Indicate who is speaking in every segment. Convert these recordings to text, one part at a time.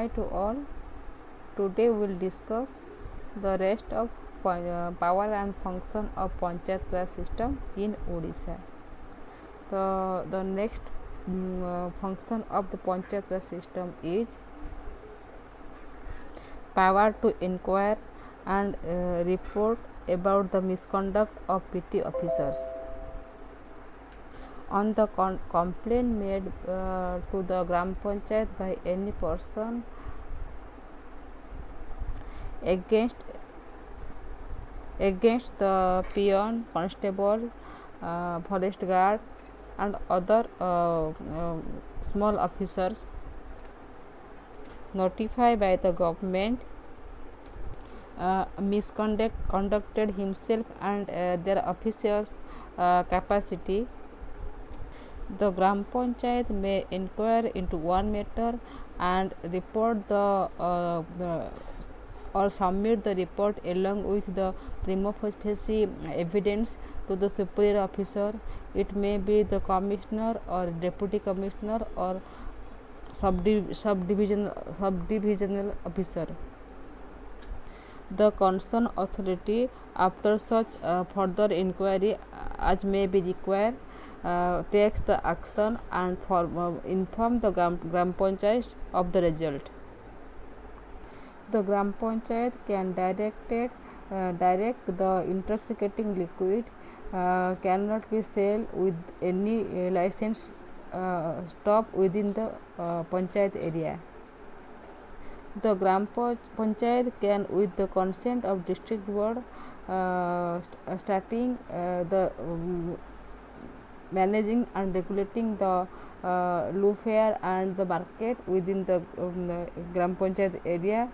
Speaker 1: Hi to all. Today we will discuss the rest of power and function of Panchayat Raj system in Odisha. The next function of the Panchayat Raj system is power to inquire and report about the misconduct of PT officers. On the complaint made to the Gram Panchayat by any person against the peon, constable, forest guard and other small officers notified by the government conducted himself and their officers capacity. The Gram Panchayat may inquire into one matter and report or submit the report along with the prima facie evidence to the superior officer. It may be the commissioner or deputy commissioner or subdivisional officer. The concerned authority, after such further inquiry as may be required, takes the action and inform the Gram Panchayat of the result. The Gram Panchayat can direct the intoxicating liquid cannot be sold with any license stop within the Panchayat area. The Gram Panchayat can, with the consent of district board, starting the managing and regulating the lufare and the market within the Gram Panchayat area,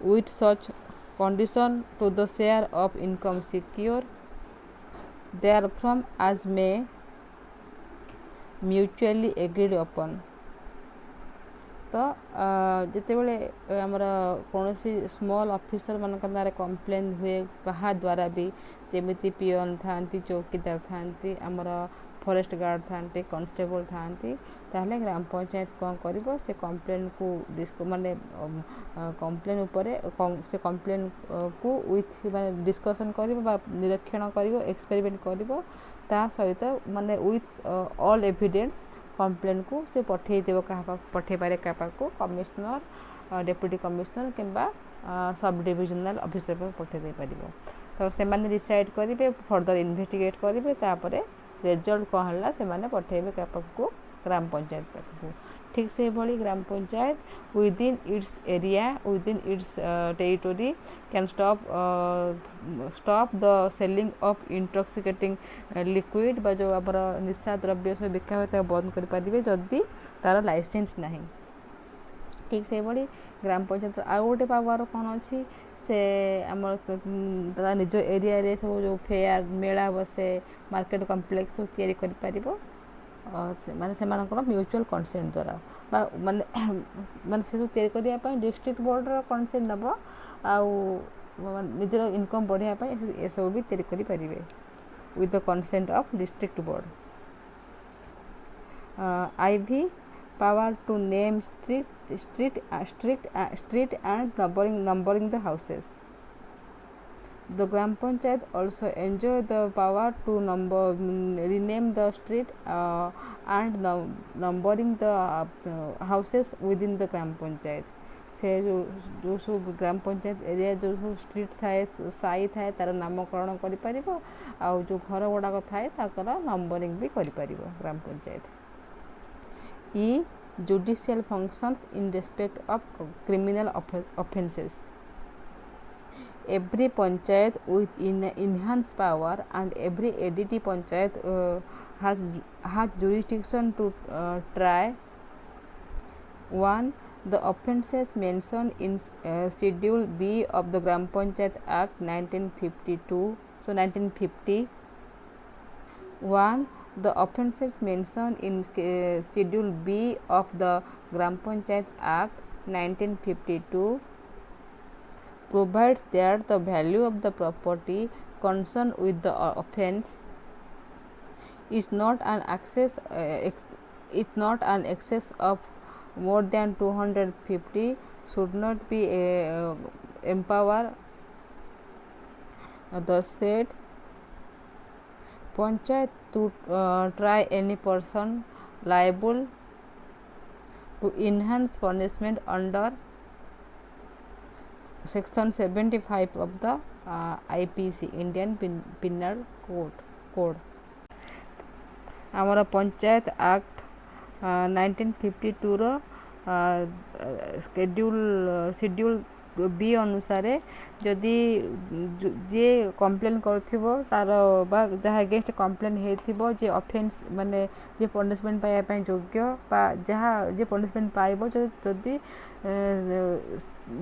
Speaker 1: with such condition to the share of income secure therefrom as may mutually agreed upon. तो जितेबले आमर कौन small officer मान complain हुए कहा द्वारा भी जमी पियन था चौकीदार था आमर फॉरेस्ट गार्ड था कांस्टेबल था ताहले ग्राम पंचायत कौन कर से कंप्लेन को माने कंप्लेन उपरे से कंप्लेन को विथ माने डिस्कशन कर निरीक्षण कर एक्सपेरिमेंट कर ता सहित माने विथ ऑल एविडेंस कंप्लेन को से पठे देव क्या पठे पारे क्या कमिश्नर डेप्यूटी कमिश्नर किंबा सब डिविजनल ऑफिसर पर पठे दे पार तो से माने डिसाइड करेंगे फर्दर इन्वेस्टिगेट करेंगे तापर रिजल्ट कौन है से माने पठेबे क्या ग्राम पंचायत पाखक ठीक से भाई gram panchayat within its area within its territory can stop the selling of intoxicating liquid बा जो आम निशा द्रव्य सब बिका हुए बंद करेंगे जदि तार लाइसेंस ना ठीक से भाई ग्राम पंचायत आउ गोटे पावर कौन अच्छी से आम निज एरिया सब जो फेयर मेला बसे मार्केट कम्प्लेक्स सब तैयारी कर माने से म्यूचुअल कंसेंट द्वारा माने माने से तैयारी करने डिस्ट्रिक्ट बोर्ड कंसेंट नब आजर इनकम बढ़ाई ये सब भी तैयारी करेंगे with the consent of district board. IV power to name street and numbering the houses. The Gram Panchayat also enjoy the power to rename the street and numbering the houses within the Gram Panchayat. से जो सब ग्राम panchayat area जो सब street थाए साई थाए तार नामकरण कर जो घर गुड़ाक थाए नंबरिंग भी कर ग्राम panchayat. E. Judicial functions in respect of criminal offences. Every panchayat with enhanced power and every ADT panchayat has jurisdiction to try 1. The offences mentioned in Schedule B of the Gram Panchayat Act 1952. So 1950. 1. The offences mentioned in Schedule B of the Gram Panchayat Act 1952 provides that the value of the property concerned with the offence is not an excess of more than 250 should not be empower the said panchayat to try any person liable to enhance punishment under section 75 of the IPC Indian Penal Code. आमर panchayat act 1952 रो schedule B अनुसार जदि जे complain करथिबो तार बा जहाँ against complain हेथिबो जे offence माने जे punishment पाया पय योग्य बा जहाँ जे पनिशमेंट पाइबो जदि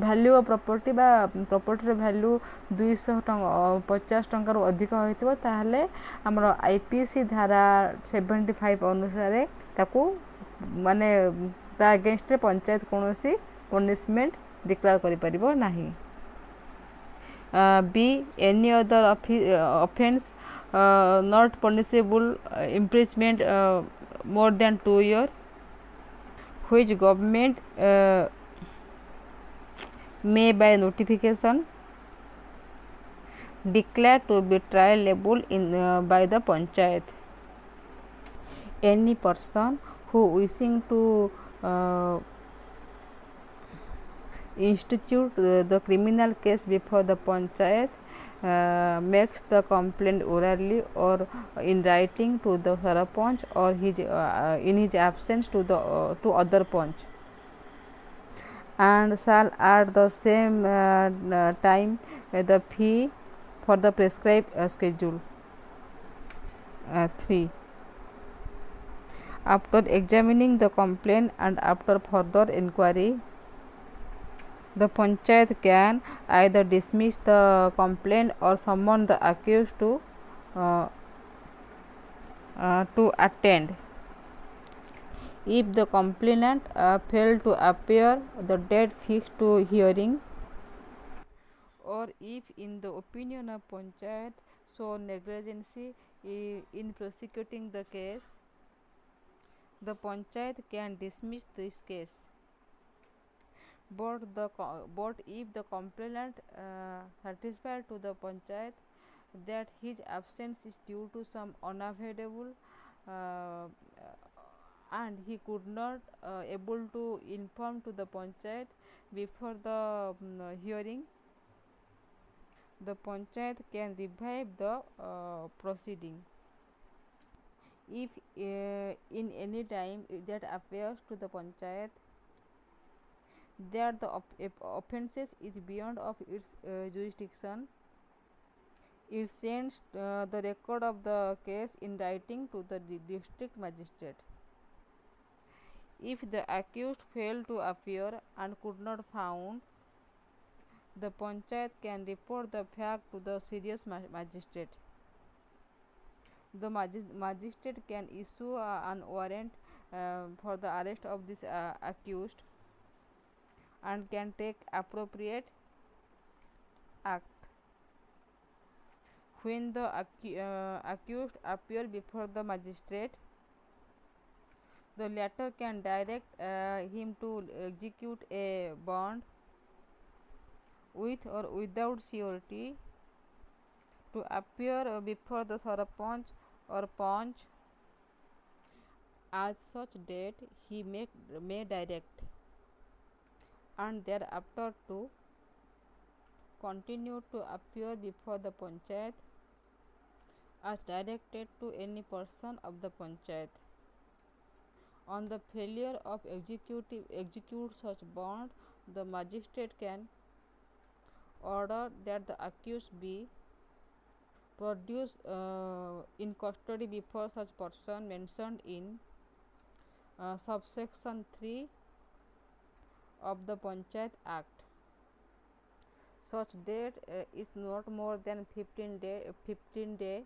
Speaker 1: भैल्यू ऑफ प्रॉपर्टी बा प्रॉपर्टी वैल्यू 250 टंका अधिक होइतिबो ताहले हमर आईपीसी धारा 75 अनुसार ताकू माने ता अगेंस्ट पंचायत कोनोसी पनिशमेंट डिक्लेयर करि परिबो नाही. Be any other offence not punishable imprisonment more than 2 years which government may by notification declare to be trialable in by the panchayat. Any person who wishing to institute the criminal case before the panchayat makes the complaint orally or in writing to the sarpanch or his in his absence to the to other panch and shall at the same time the fee for the prescribed schedule. 3. After examining the complaint and after further inquiry, the panchayat can either dismiss the complaint or summon the accused to attend. If the complainant failed to appear the date fixed to hearing, or if in the opinion of panchayat so negligence in prosecuting the case, the panchayat can dismiss this case. But if the complainant satisfied to the panchayat that his absence is due to some unavoidable and he could not able to inform to the panchayat before the hearing, the panchayat can revive the proceeding. If in any time that appears to the panchayat that the offences is beyond of its jurisdiction, it sends the record of the case in writing to the district magistrate. If the accused failed to appear and could not found, the panchayat can report the fact to the serious magistrate. The magistrate can issue an warrant for the arrest of this accused and can take appropriate act. When the accused appear before the magistrate, the latter can direct him to execute a bond with or without surety to appear before the sarpanch or panch as such date he may direct, and thereafter to continue to appear before the panchayat as directed to any person of the panchayat. On the failure of execute such bond, the magistrate can order that the accused be produced in custody before such person mentioned in subsection 3 of the Panchayat Act. Such date is not more than 15 day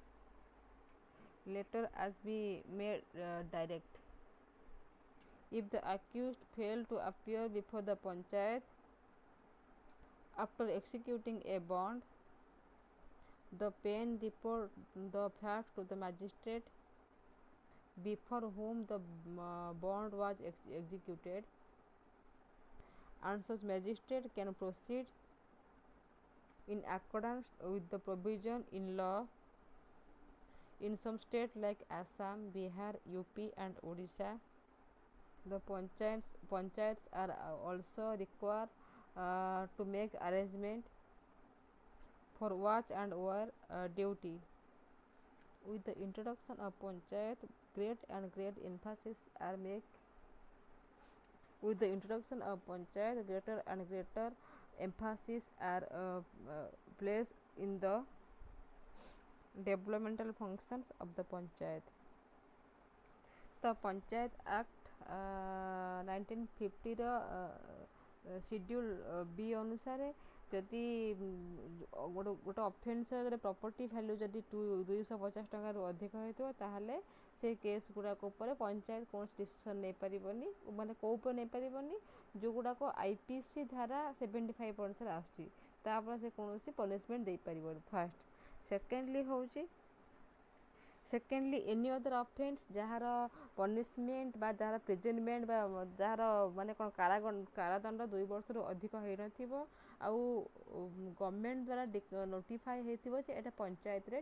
Speaker 1: later as be made direct. If the accused fail to appear before the panchayat after executing a bond, the pen report the fact to the magistrate before whom the bond was executed and such magistrate can proceed in accordance with the provision in law. In some states like Assam, Bihar, UP and Odisha, the panchayats are also required to make arrangement for watch and war duty. With the introduction of panchayat, great emphasis are made. With the introduction of panchayat, greater and greater emphasis are placed in the developmental functions of the panchayat. The Panchayat Act 1950 schedule ବି ଅନୁସାରେ ଯଦି ଗୋଟେ ଅଫେନ୍ସରେ property value ଯଦି 250 ଟଙ୍କାରୁ ଅଧିକ ହେଇଥିବ ତାହେଲେ ସେ case ଗୁଡ଼ାକ ଉପରେ ପଞ୍ଚାୟତ କୌଣସି ଡିସିସନ୍ ନେଇପାରିବନି, ମାନେ କେଉଁ ଉପରେ ନେଇପାରିବନି, ଯେଉଁଗୁଡ଼ାକ IPC ଧାରା 75 ଅନୁସାରେ ଆସୁଛି ତାପରେ ସେ କୌଣସି ପନିସମେଣ୍ଟ ଦେଇପାରିବନି first. Secondly any other offence ଯାହାର ପନିସମେଣ୍ଟ ବା ଯାହାର ପ୍ରିଜନମେଣ୍ଟ ବା ଯାହାର ମାନେ କ'ଣ କାରାଦଣ୍ଡ 2 ବର୍ଷରୁ ଅଧିକ ହେଇନଥିବ ଆଉ ଗଭର୍ଣ୍ଣମେଣ୍ଟ ଦ୍ୱାରା ନୋଟିଫାଏ ହେଇଥିବ ଯେ ଏଇଟା ପଞ୍ଚାୟତରେ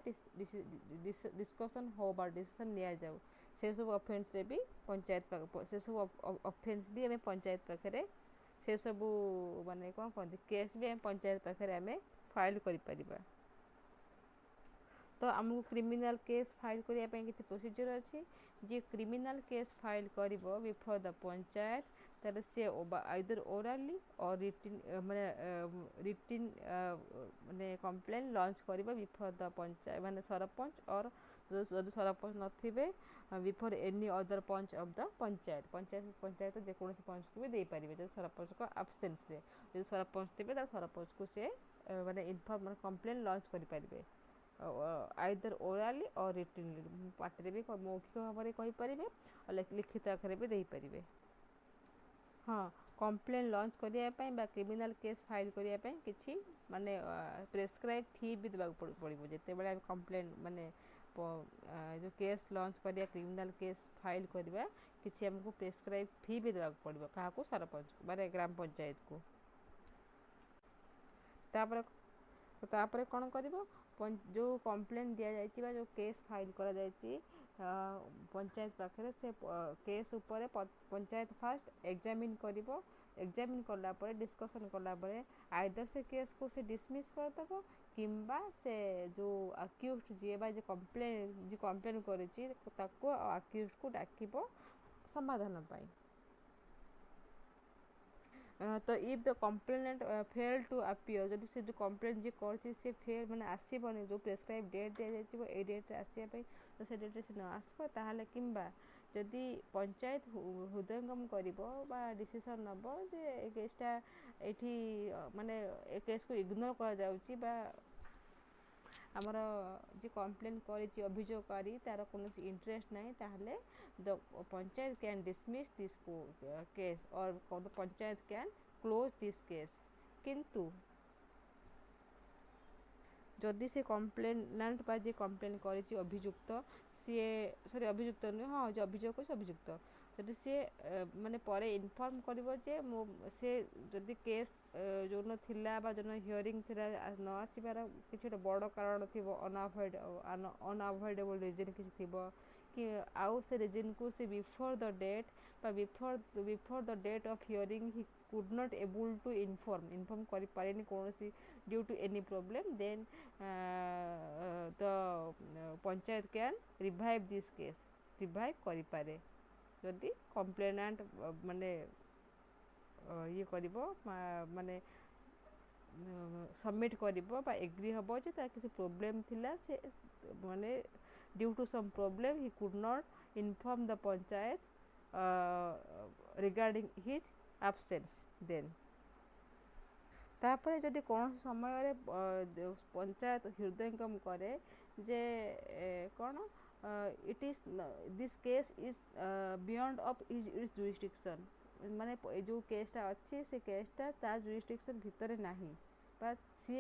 Speaker 1: ଡିସ୍କସନ୍ ହଉ ବା ଡିସିସନ୍ ନିଆଯାଉ, ସେସବୁ ଅଫେନ୍ସରେ ବି ସେସବୁ ଅଫେନ୍ସ ବି ଆମେ ପଞ୍ଚାୟତ ପାଖରେ ସେସବୁ ମାନେ କ'ଣ କହନ୍ତି କେସ୍ ବି ଆମେ ପଞ୍ଚାୟତ ପାଖରେ ଆମେ ଫାଇଲ୍ କରିପାରିବା। ତ ଆମକୁ କ୍ରିମିନାଲ୍ କେସ୍ ଫାଇଲ୍ କରିବା ପାଇଁ କିଛି ପ୍ରୋସିଜର୍ ଅଛି। ଯିଏ କ୍ରିମିନାଲ୍ କେସ୍ ଫାଇଲ୍ କରିବ ବିଫୋର୍ ଦ ପଞ୍ଚାୟତ ତାହେଲେ ସେ ଆଇଦର ଓରାଲି ଅର୍ ରିଟିନ୍ ମାନେ କମ୍ପ୍ଲେନ୍ ଲଞ୍ଚ କରିବ ବିଫୋର୍ ଦ ପଞ୍ଚାୟତ ମାନେ ସରପଞ୍ଚ ଅର୍ ଯଦି ସରପଞ୍ଚ ନଥିବେ ବିଫୋର୍ ଏନି ଅଦର ପଞ୍ଚ ଅଫ୍ ଦ ପଞ୍ଚାୟତ ଯେକୌଣସି ପଞ୍ଚକୁ ବି ଦେଇପାରିବେ ଯଦି ସରପଞ୍ଚଙ୍କ ଆବସେନ୍ସରେ। ଯଦି ସରପଞ୍ଚ ଥିବେ ତାହେଲେ ସରପଞ୍ଚକୁ ସେ ମାନେ କମ୍ପ୍ଲେନ୍ ଲଞ୍ଚ କରିପାରିବେ ଆଇଦର ଓରାଲି ଅର୍ ରିଟିନ୍ଲି, ପାଟିରେ ବି ମୌଖିକ ଭାବରେ କହିପାରିବେ ଆଉ ଲିଖିତ ଆକାରରେ ବି ଦେଇପାରିବେ। ହଁ, କମ୍ପ୍ଲେନ୍ ଲଞ୍ଚ କରିବା ପାଇଁ ବା କ୍ରିମିନାଲ୍ କେସ୍ ଫାଇଲ୍ କରିବା ପାଇଁ କିଛି ମାନେ ପ୍ରେସ୍କ୍ରାଇବ୍ ଫି ବି ଦେବାକୁ ପଡ଼ିବ। ଯେତେବେଳେ ଆମେ କମ୍ପ୍ଲେନ୍ ମାନେ ଯେଉଁ କେସ୍ ଲଞ୍ଚ କରିବା କ୍ରିମିନାଲ୍ କେସ୍ ଫାଇଲ୍ କରିବା କିଛି ଆମକୁ ପ୍ରେସ୍କ୍ରାଇବ୍ ଫି ବି ଦେବାକୁ ପଡ଼ିବ କାହାକୁ ସରପଞ୍ଚ ମାନେ ଗ୍ରାମ ପଞ୍ଚାୟତକୁ। ତାପରେ କ'ଣ କରିବ, ଯେଉଁ କମ୍ପ୍ଲେନ୍ ଦିଆଯାଇଛି ବା ଯେଉଁ କେସ୍ ଫାଇଲ୍ କରାଯାଇଛି ପଞ୍ଚାୟତ ପାଖରେ ସେ କେସ୍ ଉପରେ ପଞ୍ଚାୟତ ଫାର୍ଷ୍ଟ ଏକ୍ଜାମିନ୍ କରିବ। ଏକ୍ଜାମିନ୍ କଲା ପରେ ଡିସ୍କସନ୍ କଲା ପରେ ଆଇଦର ସେ କେସ୍କୁ ସେ ଡିସମିସ୍ କରିଦେବ କିମ୍ବା ସେ ଯେଉଁ ଆକ୍ୟୁଜ୍ଡ ଯିଏ ବା ଯିଏ କମ୍ପ୍ଲେନ୍ କରିଛି ତାକୁ ଆକ୍ୟୁଜ୍ଡକୁ ଡାକିବ ସମାଧାନ ପାଇଁ। ତ if the complainant fail to appear, ଯଦି ସେ ଯେଉଁ କମ୍ପ୍ଲେନ୍ ଯିଏ କରିଛି ସେ ମାନେ ଆସିବନି, ଯେଉଁ ପ୍ରେସ୍କ୍ରାଇବ୍ ଡେଟ୍ ଦିଆଯାଇଥିବ ଏଇ ଡେଟ୍ରେ ଆସିବା ପାଇଁ ତ ସେ ଡେଟ୍ରେ ସେ ନ ଆସିବ ତାହେଲେ କିମ୍ବା ଯଦି ପଞ୍ଚାୟତ ହୃଦୟଙ୍ଗମ କରିବ ବା ଡିସିସନ୍ ନେବ ଯେ ଏ କେସ୍ଟା ଏଇଠି ମାନେ ଏ କେସ୍କୁ ଇଗ୍ନୋର କରାଯାଉଛି ବା ଆମର ଯିଏ କମ୍ପ୍ଲେନ୍ କରିଛି ଅଭିଯୋଗକାରୀ ତା'ର କୌଣସି ଇଣ୍ଟରେଷ୍ଟ ନାହିଁ ତାହେଲେ the panchayat can dismiss this case or the panchayat can close this case. କିନ୍ତୁ ଯଦି ସେ କମ୍ପ୍ଲେନାଣ୍ଟ ବା ଯିଏ କମ୍ପ୍ଲେନ୍ କରିଛି ଅଭିଯୁକ୍ତ ଅଭିଯୁକ୍ତ ନୁହେଁ, ହଁ ଯେ ଅଭିଯୋଗ କରିଛି ଅଭିଯୁକ୍ତ, ଯଦି ସିଏ ମାନେ ପରେ ଇନଫର୍ମ କରିବ ଯେ ସେ ଯଦି କେସ୍ ଯେଉଁଦିନ ଥିଲା ବା ଯେଉଁଦିନ ହିୟରିଂ ଥିଲା ନ ଆସିବାର କିଛି ଗୋଟେ ବଡ଼ କାରଣ ଥିବ, ଅନଆଭଏଡ଼େବଲ୍ ରିଜନ୍ କିଛି ଥିବ କି ଆଉ ସେ ରିଜନ୍କୁ ସେ ବିଫୋର୍ ଦ ଡେଟ୍ ବା before the date of hearing he could not able to inform କରିପାରେନି କୌଣସି due to any problem, then the panchayat can revive this case, revive କରିପାରେ ଯଦି କମ୍ପ୍ଲେନାଣ୍ଟ ମାନେ ଇଏ କରିବ ମାନେ ସବମିଟ୍ କରିବ ବା ଏଗ୍ରି ହେବ ଯେ ତାର କିଛି ପ୍ରୋବ୍ଲେମ୍ ଥିଲା, ସେ ମାନେ due to some problem he could not inform the panchayat regarding his absence. Then ତାପରେ ଯଦି କୌଣସି ସମୟରେ ପଞ୍ଚାୟତ ହୃଦୟଙ୍ଗମ କରେ ଯେ କ'ଣ this case is beyond of its jurisdiction, ମାନେ ଯେଉଁ କେସ୍ଟା ଅଛି ସେ କେସ୍ଟା ତା ଜୁରିସଡିକ୍ସନ୍ ଭିତରେ ନାହିଁ ବା he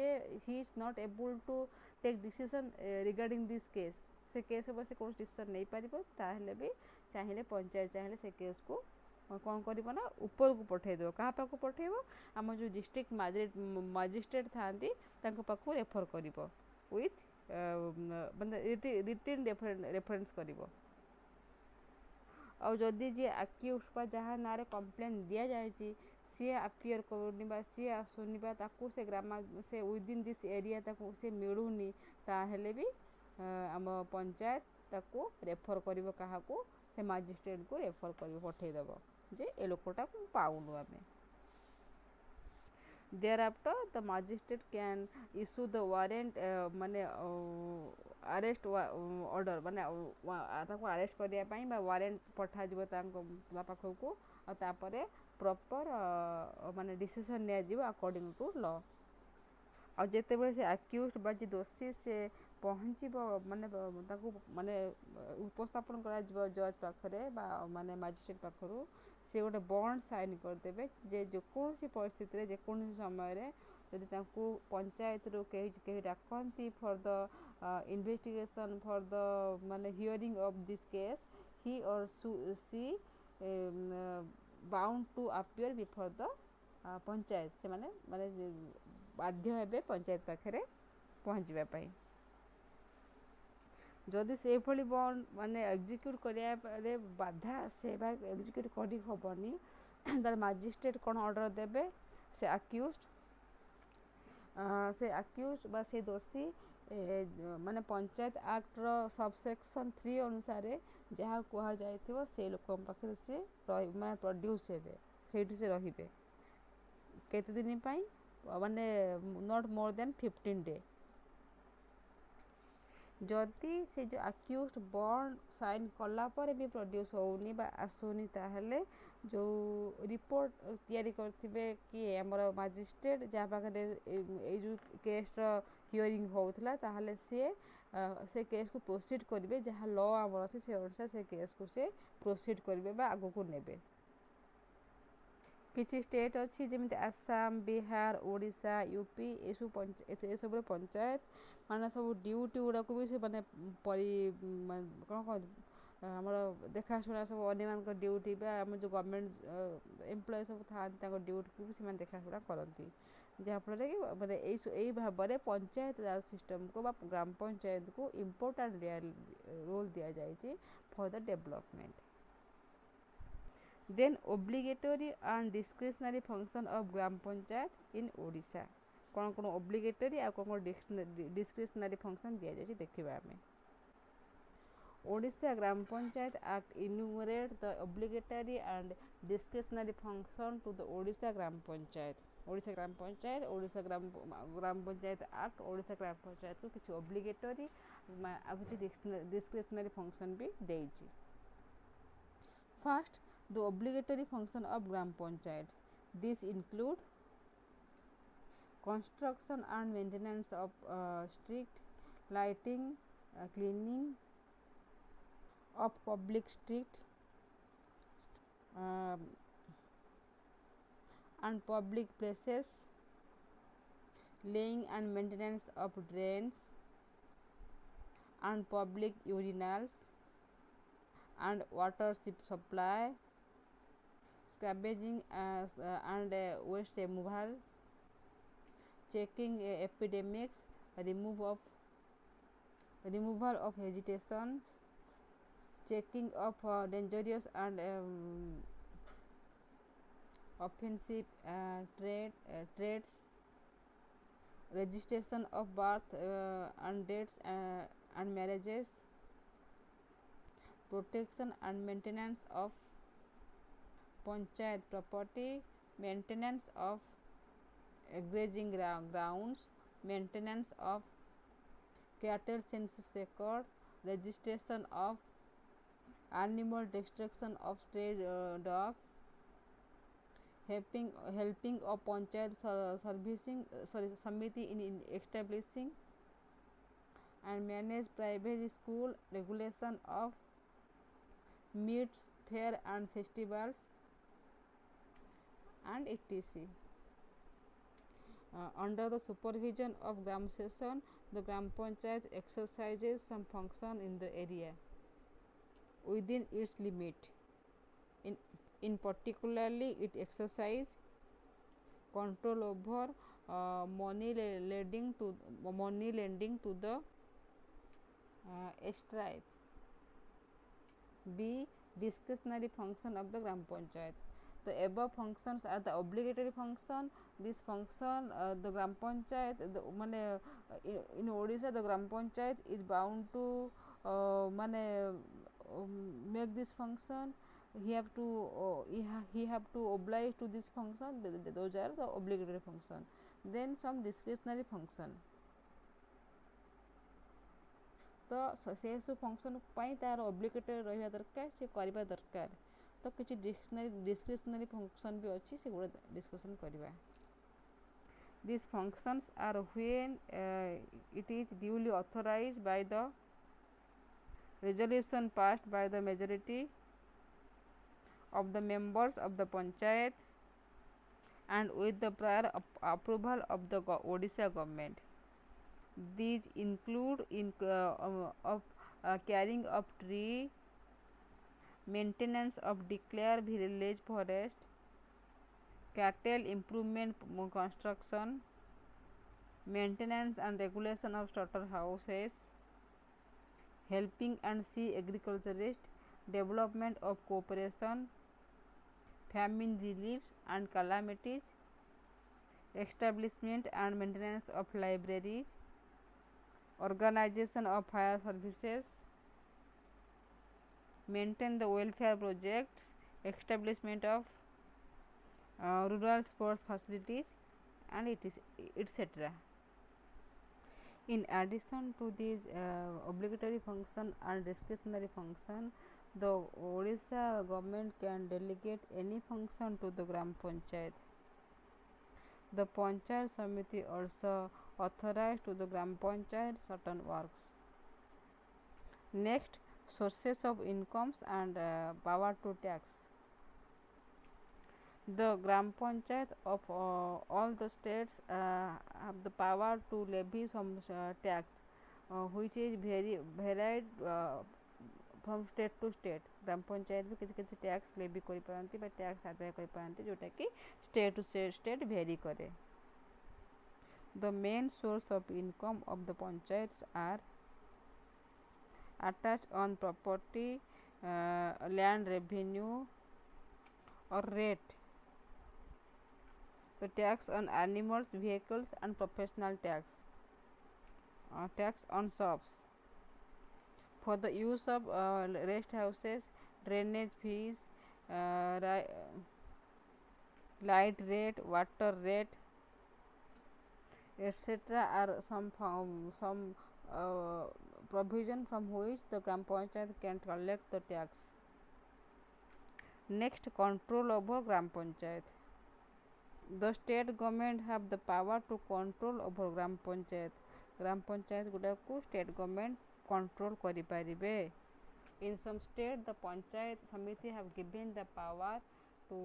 Speaker 1: is not able to take decision regarding this case, ସେ କେସ୍ ଉପରେ ସେ କୌଣସି ଡିସିସନ୍ ନେଇପାରିବ ତାହେଲେ ବି ପଞ୍ଚାୟତ ଚାହିଁଲେ ସେ କେସ୍କୁ कौन कर ऊपर को पठेदेव क्या पाक पठेब आम जो डिस्ट्रिक्ट मजिस्ट्रेट था पाखु रेफर कर विथ माने रिटिन रेफरेन्स कर और जदि जी आक्यूज जहाँ ना कंप्लेन दि जाए सी अपियर कर सी आसुनी ताकू से ग्राम से विदिन दिस एरिया ताकू से मिलूनी ताहेले भी आम पंचायत ताकू रेफर कर क्या से मजिस्ट्रेट को रेफर कर पठेदेव जे ए लोकटा पाऊनु आमे thereafter the magistrate can issue the warrant माने अरेस्ट ऑर्डर माने ताको अरेस्ट करिया पई बा वारंट पठा जिवो तांको पाखो को आ तापरे प्रॉपर माने डिसीजन निया जिवो अकॉर्डिंग टू लॉ और जिते बळे से अक्यूज्ड बा जे दोषी से पहुँचब माने ताको माने उपस्थापन करा जिवो जज पाखरे बा माने मजिस्ट्रेट पाखरु से गोटे बॉन्ड साइन करदेवे जे जेकोसी परिस्थिति रे जेकोसी समय रे यदि ताको पंचायत रो कहीं डाकती for the investigation for the माने hearing of this case he or she bound to appear before the panchayat से माने माने बाध्य हेबे पंचायत पाखरे पहुँचवा पाई जदि से भली बॉन्ड माने एग्जीक्यूट करिया रे बाधा आसे बा एग्जीक्यूट करी होबनी तार मजिस्ट्रेट कौन ऑर्डर देबे से अक्यूज बा से दोषी माने पंचायत एक्ट रो सबसेक्शन 3 अनुसार जहाँ कहा जाइथिबो से लोक पाखरे से माने प्रोड्यूस हेबे सेठी से रहिबे केते दिन पाई माने नॉट मोर देन 15 डे जदि से जो अक्यूज बॉन्ड साइन कला पर भी प्रोड्यूस होनी बा आसुनी ताहले जो रिपोर्ट तैयारी करथिबे कि हमर मजिस्ट्रेट जहाँ पाखरे ए जो केस रो हियरिंग होउथला ताहले से केस को प्रोसीड करिवे जहाँ लॉ हमर अछि से अनुसार से केस को से प्रोसीड करिवे बा आगो को नेबे किसी स्टेट अच्छी जमी आसाम बिहार ओडिशा यूपी ये सब पंचायत माने सब ड्यूटी गुड़ा को भी से माने कौन कह आमर देखाशुना सब अन्य ड्यूटी आम जो गवर्नमेंट एम्प्लॉय सब था ड्यूटी को भी से देखाशुना करती जहाँफल कि माने यही भाव में पंचायत राज सिस्टम को ग्राम पंचायत को इम्पोर्टाट रोल दि जाए for the development then obligatory and discretionary function of gram panchayat in odisha कौन कौन obligatory आ कौन discretionary function दिया जाए देखिबा हमें Odisha gram panchayat act enumerate the obligatory and discretionary function to the Odisha gram panchayat Odisha gram panchayat act Odisha gram panchayat को किसी obligatory आ किसी discretionary function भी देइछि First, the obligatory function of gram panchayat. These include construction and maintenance of street, lighting, cleaning of public street and public places, laying and maintenance of drains and public urinals and water supply, scavenging and waste removal, checking epidemics, removal of vegetation, checking of dangerous and offensive traits, registration of birth and deaths and marriages, protection and maintenance of panchayat property, maintenance of grazing grounds, maintenance of cattle census record, registration of animal destruction of stray dogs, helping of panchayat servicing samiti in establishing and manage private school, regulation of meets, fair and festivals and etc. Under the supervision of Gram Session, the Gram Panchayat exercises some function in the area within its limit. In particularly, it exercise control over money lending to the tribe. B. Discretionary function of the Gram Panchayat. The above functions are the obligatory function. This function, the Gram Panchayat, in Odisha, the Gram Panchayat is bound to make this function. He have to oblige to this function. Those are the obligatory function. Then some discretionary function. तो से सब function तार obligatory रहा दरकार से करवा दरकार तो किसी डिस्क्रिशनरी फंक्शन भी अच्छी से गुड़ा डिस्कशन करवा this functions are when it is duly authorised by the resolution passed by the majority of the members of the panchayat and with the prior approval of the Odisha government. These include carrying of tree, maintenance of declared village forest, cattle improvement construction, maintenance and regulation of slaughterhouses, helping and sea agriculturist, development of cooperation, famine reliefs and calamities, establishment and maintenance of libraries, organization of fire services, maintain the welfare projects, establishment of rural sports facilities and etc. In addition to these obligatory function and discretionary function, the Odisha government can delegate any function to the Gram Panchayat. The Panchayat Samiti also authorized to the Gram Panchayat certain works. Next, sources of incomes and power to tax. The Gram Panchayat of all the states have the power to levy some tax which is varied from state to state. Gram Panchayat भी किसी tax levy कर पारती बा tax आदाय कर पारती जोटा कि state to state very करे. The main source of income of the panchayats are attached on property, land revenue or rate, the tax on animals, vehicles and professional tax, tax on shops. For the use of rest houses, drainage fees, light rate, water rate, etc. are some provision from which the Gram Panchayat can collect the tax. Next, control over Gram Panchayat. The state government have the power to control over Gram Panchayat. Gram Panchayat गुड़ा को state government control करि पारिबे. In some state, the Panchayat Samiti have given the power to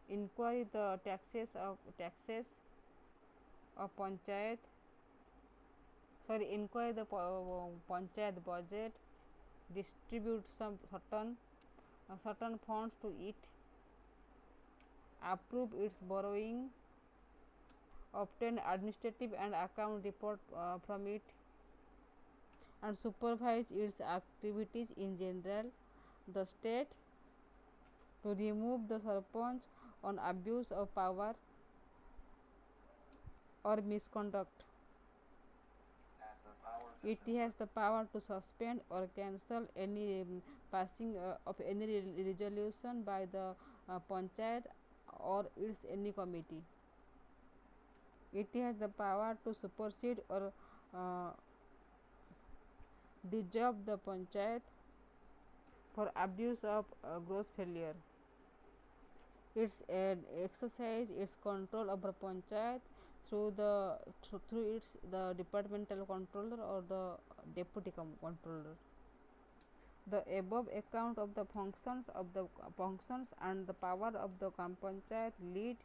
Speaker 1: inquire the taxes of Panchayat. Inquire the Panchayat budget, distribute some certain funds to it, approve its borrowing, obtain administrative and account report from it, and supervise its activities in general. The state to remove the sarpanch on abuse of power or misconduct. It has the power to suspend or cancel any passing of any resolution by the panchayat or its any committee. It has the power to supersede or dissolve the panchayat for abuse of gross failure. Its exercise its control over panchayat through its the departmental controller or the deputy controller. The above account of the functions and the power of the Gram Panchayat lead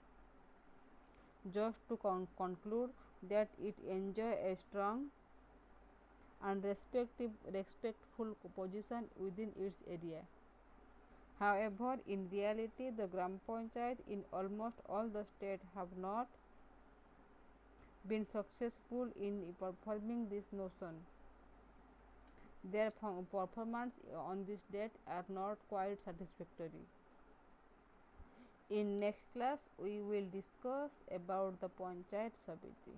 Speaker 1: just to conclude that it enjoy a strong and respectful position within its area. However, in reality, the Gram Panchayat in almost all the states have not been successful in performing this notion. Their performance on this date are not quite satisfactory. In next class, we will discuss about the Panchayat Samiti.